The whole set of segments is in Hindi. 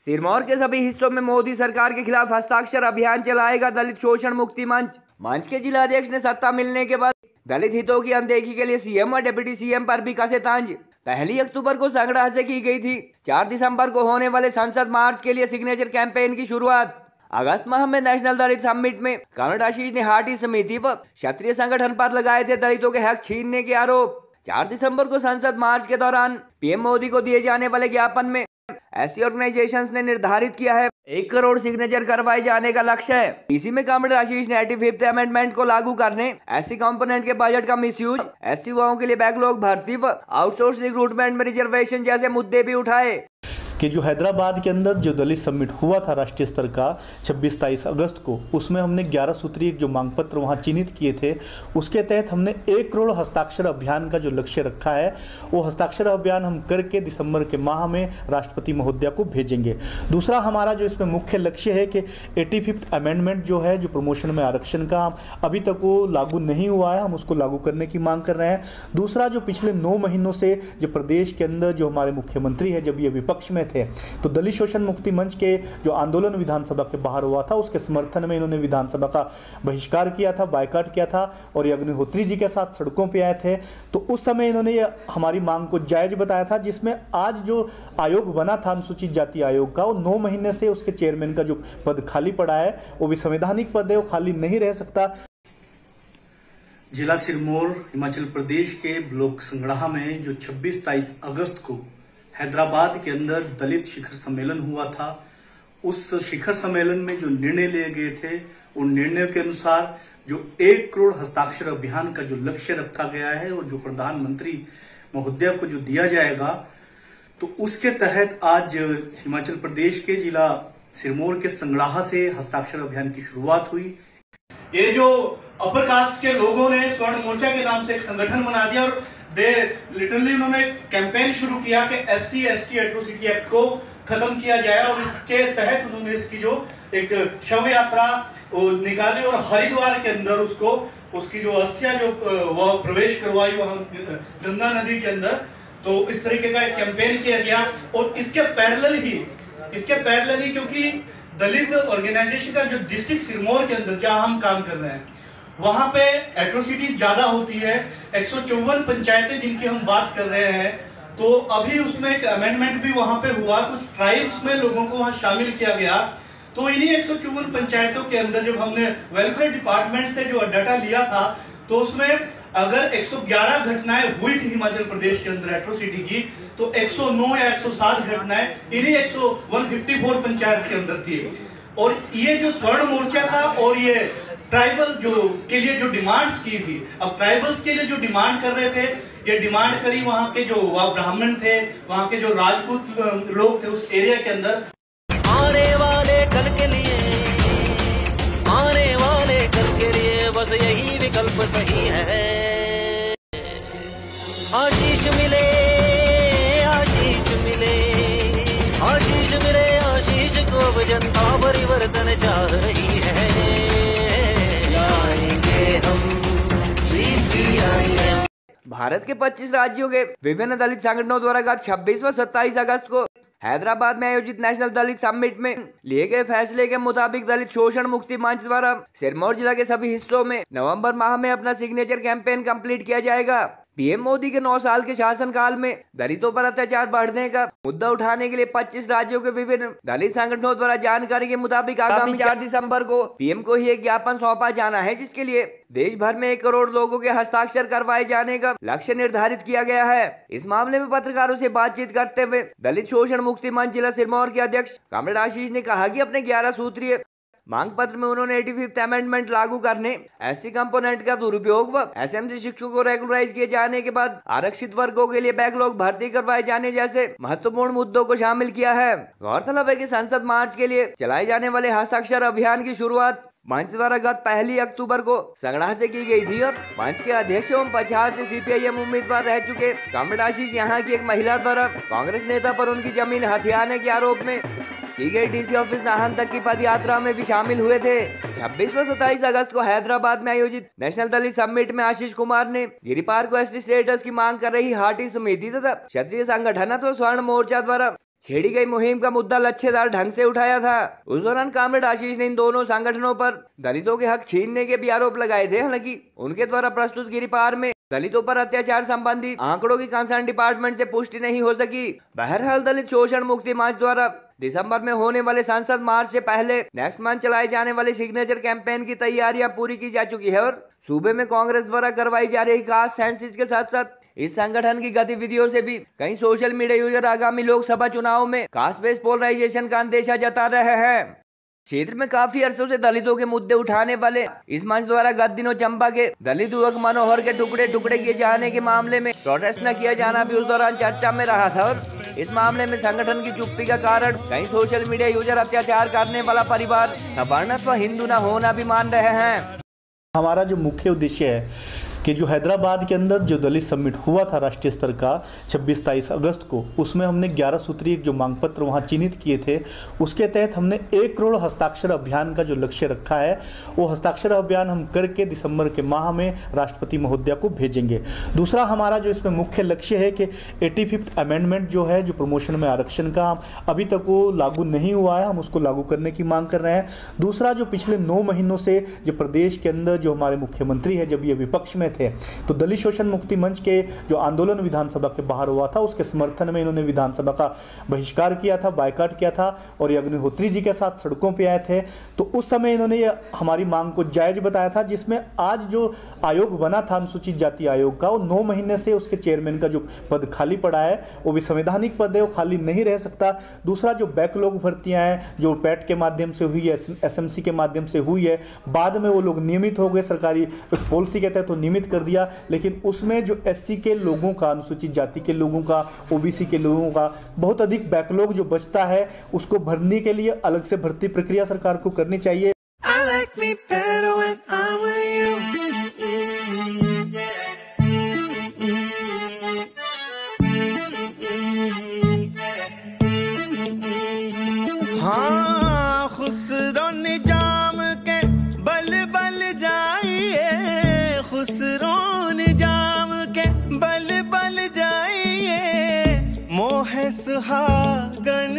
सिरमौर के सभी हिस्सों में मोदी सरकार के खिलाफ हस्ताक्षर अभियान चलाएगा दलित शोषण मुक्ति मंच। मंच के जिलाध्यक्ष ने सत्ता मिलने के बाद दलित हितों की अनदेखी के लिए सीएम और डिप्टी सीएम पर भी कसे तंज। 1 अक्टूबर को संगड़ा से की गई थी। 4 दिसंबर को होने वाले संसद मार्च के लिए सिग्नेचर कैंपेन की शुरुआत। अगस्त माह में नेशनल दलित समिट में कॉमरेड आशीष ने हाटी समिति व क्षत्रिय संगठन पर लगाए थे दलितों के हक छीनने के आरोप। 4 दिसंबर को संसद मार्च के दौरान पीएम मोदी को दिए जाने वाले ज्ञापन में ऐसी ऑर्गेनाइजेशंस ने निर्धारित किया है 1 करोड़ सिग्नेचर करवाए जाने का लक्ष्य है। इसी में कॉमरेड आशीष ने 85th अमेंडमेंट को लागू करने, एससी कंपोनेंट के बजट का मिसयूज, एससी युवाओं के लिए बैकलॉग भर्ती व आउटसोर्स रिक्रूटमेंट में रिजर्वेशन जैसे मुद्दे भी उठाए। कि जो हैदराबाद के अंदर जो दलित समिट हुआ था राष्ट्रीय स्तर का 26-27 अगस्त को, उसमें हमने 11 सूत्रीय जो मांग पत्र वहाँ चिन्हित किए थे, उसके तहत हमने 1 करोड़ हस्ताक्षर अभियान का जो लक्ष्य रखा है, वो हस्ताक्षर अभियान हम करके दिसंबर के माह में राष्ट्रपति महोदया को भेजेंगे। दूसरा हमारा जो इसमें मुख्य लक्ष्य है कि 85th अमेंडमेंट जो है, जो प्रमोशन में आरक्षण का, अभी तक वो लागू नहीं हुआ है, हम उसको लागू करने की मांग कर रहे हैं। दूसरा, जो पिछले 9 महीनों से जो प्रदेश के अंदर जो हमारे मुख्यमंत्री है, जब ये विपक्ष में थे, तो दलित शोषण मुक्ति मंच के जो आंदोलन विधानसभा के बाहर हुआ था, उसके समर्थन में इन्होंने विधानसभा का बहिष्कार किया था, बायकॉट किया था और ये अग्निहोत्री जी के साथ सड़कों पे आए थे। तो उस समय इन्होंने ये हमारी मांग को जायज बताया था, जिसमें आज जो आयोग बना था अनुसूचित जाति आयोग का, वो 9 महीने से उसके चेयरमैन का जो पद खाली पड़ा है, वो भी संवैधानिक पद है, वो खाली नहीं रह सकता। जिला सिरमौर हिमाचल प्रदेश के ब्लॉक संगड़ाहा में जो 26-27 अगस्त को हैदराबाद के अंदर दलित शिखर सम्मेलन हुआ था, उस शिखर सम्मेलन में जो निर्णय लिए गए थे, उन निर्णयों के अनुसार जो 1 करोड़ हस्ताक्षर अभियान का जो लक्ष्य रखा गया है और जो प्रधानमंत्री महोदया को जो दिया जाएगा, तो उसके तहत आज हिमाचल प्रदेश के जिला सिरमौर के संगड़ाहा से हस्ताक्षर अभियान की शुरुआत हुई। ये जो अपर कास्ट के लोगों ने स्वर्ण मोर्चा के नाम से एक संगठन बना दिया और लिटरली उन्होंने कैंपेन शुरू किया कि SC ST एट्रोसिटी एक्ट को खत्म किया जाए और इसके तहत उन्होंने इसकी जो एक शव यात्रा निकाली और हरिद्वार के अंदर उसकी जो अस्थियां जो वो प्रवेश करवाई वहां गंगा नदी के अंदर। तो इस तरीके का एक कैंपेन किया गया और इसके पैरेलल ही क्योंकि दलित ऑर्गेनाइजेशन का जो डिस्ट्रिक्ट सिरमौर के अंदर जहां हम काम कर रहे हैं, वहां पे एट्रोसिटीज ज्यादा होती है। 154 पंचायतें जिनकी हम बात कर रहे हैं, तो अभी उसमें एक अमेंडमेंट भी वहां पे हुआ, कुछ ट्राइब्स में लोगों को वहां शामिल किया गया। तो इन्हीं 154 पंचायतों के अंदर जब हमने वेलफेयर डिपार्टमेंट से जो डाटा लिया था, तो उसमें अगर 111 घटनाएं हुई थी हिमाचल प्रदेश के अंदर एट्रोसिटी की, तो 109 या 107 घटनाएं इन्हीं 154 पंचायत के अंदर थी। और ये जो स्वर्ण मोर्चा था और ये ट्राइबल के लिए जो डिमांड्स की थी, अब ट्राइबल्स के लिए जो डिमांड कर रहे थे, ये डिमांड करी वहां के जो ब्राह्मण थे, वहां के जो राजपूत लोग थे उस एरिया के अंदर। आने वाले कल के लिए, आने वाले कल के लिए बस यही विकल्प सही है। आशीष मिले, आशीष मिले, आशीष मिले, आशीष को अब जनता परिवर्तन चाह रही है। भारत के 25 राज्यों के विभिन्न दलित संगठनों द्वारा गत 26 व 27 अगस्त को हैदराबाद में आयोजित नेशनल दलित समिट में लिए गए फैसले के मुताबिक दलित शोषण मुक्ति मंच द्वारा सिरमौर जिला के सभी हिस्सों में नवंबर माह में अपना सिग्नेचर कैंपेन कंप्लीट किया जाएगा। पीएम मोदी के 9 साल के शासनकाल में दलितों पर अत्याचार बढ़ने का मुद्दा उठाने के लिए 25 राज्यों के विभिन्न दलित संगठनों द्वारा जानकारी के मुताबिक आगामी 4 दिसंबर को पीएम को ही एक ज्ञापन सौंपा जाना है, जिसके लिए देश भर में 1 करोड़ लोगों के हस्ताक्षर करवाए जाने का लक्ष्य निर्धारित किया गया है। इस मामले में पत्रकारों से बातचीत करते हुए दलित शोषण मुक्ति मंच जिला सिरमौर के अध्यक्ष कॉमरेड आशीष ने कहा कि अपने 11 सूत्रीय मांग पत्र में उन्होंने 85th अमेंडमेंट लागू करने, SC कंपोनेंट का दुरुपयोग व SMC शिक्षकों को रेगुलराइज किए जाने के बाद आरक्षित वर्गों के लिए बैकलॉग भर्ती करवाए जाने जैसे महत्वपूर्ण मुद्दों को शामिल किया है। गौरतलब है कि संसद मार्च के लिए चलाए जाने वाले हस्ताक्षर अभियान की शुरुआत मंच द्वारा गत 1 अक्टूबर को संगड़ा से की गई थी और मंच के अध्यक्ष एवं 50 से CPIM उम्मीदवार रह चुके कॉमरेड आशीष यहाँ की एक महिला द्वारा कांग्रेस नेता पर उनकी जमीन हथियाने के आरोप में की गई DC ऑफिस नाहन तक की पद यात्रा में भी शामिल हुए थे। 26 व 27 अगस्त को हैदराबाद में आयोजित नेशनल दलित समिट में आशीष कुमार ने गिरिपार को ST स्टेटस की मांग कर रही हाटी समिति तथा क्षत्रिय संगठन अथवा स्वर्ण मोर्चा द्वारा छेड़ी गई मुहिम का मुद्दा लच्छेदार ढंग से उठाया था। उस दौरान कॉमरेड आशीष ने इन दोनों संगठनों पर दलितों के हक छीनने के भी आरोप लगाए थे। हालांकि उनके द्वारा प्रस्तुत गिरिपार में दलितों पर अत्याचार संबंधी आंकड़ों की कंसर्न डिपार्टमेंट से पुष्टि नहीं हो सकी। बहरहाल दलित शोषण मुक्ति मंच द्वारा दिसंबर में होने वाले संसद मार्च से पहले नेक्स्ट मंथ चलाए जाने वाले सिग्नेचर कैंपेन की तैयारियां पूरी की जा चुकी है और सूबे में कांग्रेस द्वारा करवाई जा रही खास सेंसस के साथ साथ इस संगठन की गतिविधियों से भी कई सोशल मीडिया यूजर आगामी लोकसभा चुनाव में कास्ट बेस्ड पोलराइजेशन का अंदेशा जता रहे हैं। क्षेत्र में काफी अरसों से दलितों के मुद्दे उठाने वाले इस मंच द्वारा गत दिनों चंबा के दलित युवक मनोहर के टुकड़े टुकड़े किए जाने के मामले में प्रोटेस्ट न किया जाना भी उस दौरान चर्चा में रहा था और इस मामले में संगठन की चुप्पी का कारण कई सोशल मीडिया यूजर अत्याचार करने वाला परिवार सवर्ण अथवा हिंदू न होना भी मान रहे हैं। हमारा जो मुख्य उद्देश्य है कि जो हैदराबाद के अंदर जो दलित समिट हुआ था राष्ट्रीय स्तर का 26-23 अगस्त को, उसमें हमने 11 सूत्रीय जो मांग पत्र वहाँ चिन्हित किए थे, उसके तहत हमने 1 करोड़ हस्ताक्षर अभियान का जो लक्ष्य रखा है, वो हस्ताक्षर अभियान हम करके दिसंबर के माह में राष्ट्रपति महोदया को भेजेंगे। दूसरा हमारा जो इसमें मुख्य लक्ष्य है कि 85th अमेंडमेंट जो है, जो प्रमोशन में आरक्षण का, अभी तक वो लागू नहीं हुआ है, हम उसको लागू करने की मांग कर रहे हैं। दूसरा जो पिछले 9 महीनों से जो प्रदेश के अंदर जो हमारे मुख्यमंत्री है, जब ये विपक्ष में थे तो दलित शोषण मुक्ति मंच के जो आंदोलन विधानसभा के बाहर हुआ था, उसके समर्थन में इन्होंने विधानसभा का बहिष्कार किया था, बायकॉट किया था और ये अग्निहोत्री जी के साथ सड़कों पे आए थे। तो उस समय इन्होंने ये हमारी मांग को जायज बताया था, जिसमें आज जो आयोग बना था अनुसूचित जाति आयोग का, वो 9 महीने से उसके चेयरमैन का जो पद खाली पड़ा है, वो भी संवैधानिक पद है, वो खाली नहीं रह सकता। दूसरा जो बैकलॉग भर्तियां हैं जो पैट के माध्यम से हुई है, SMC के माध्यम से हुई है, बाद में वो लोग नियमित हो गए, सरकारी पॉलिसी के तहत तो नियमित कर दिया, लेकिन उसमें जो SC के लोगों का, अनुसूचित जाति के लोगों का, OBC के लोगों का बहुत अधिक बैकलॉग जो बचता है, उसको भरने के लिए अलग से भर्ती प्रक्रिया सरकार को करनी चाहिए। हाँ, खुसरो निजाम के बल बल जाइए, खुसरो निजाम के बल बल जाइए, मोह सुहागन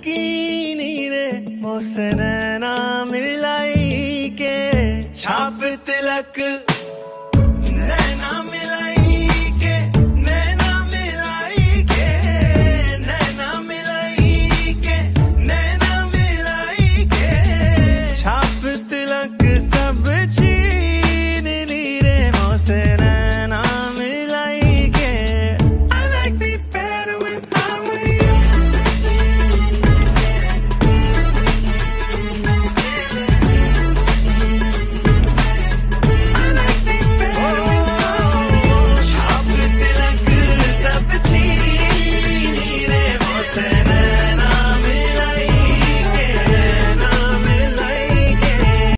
की नीरे मोसनैना मिलाई के छाप तिलक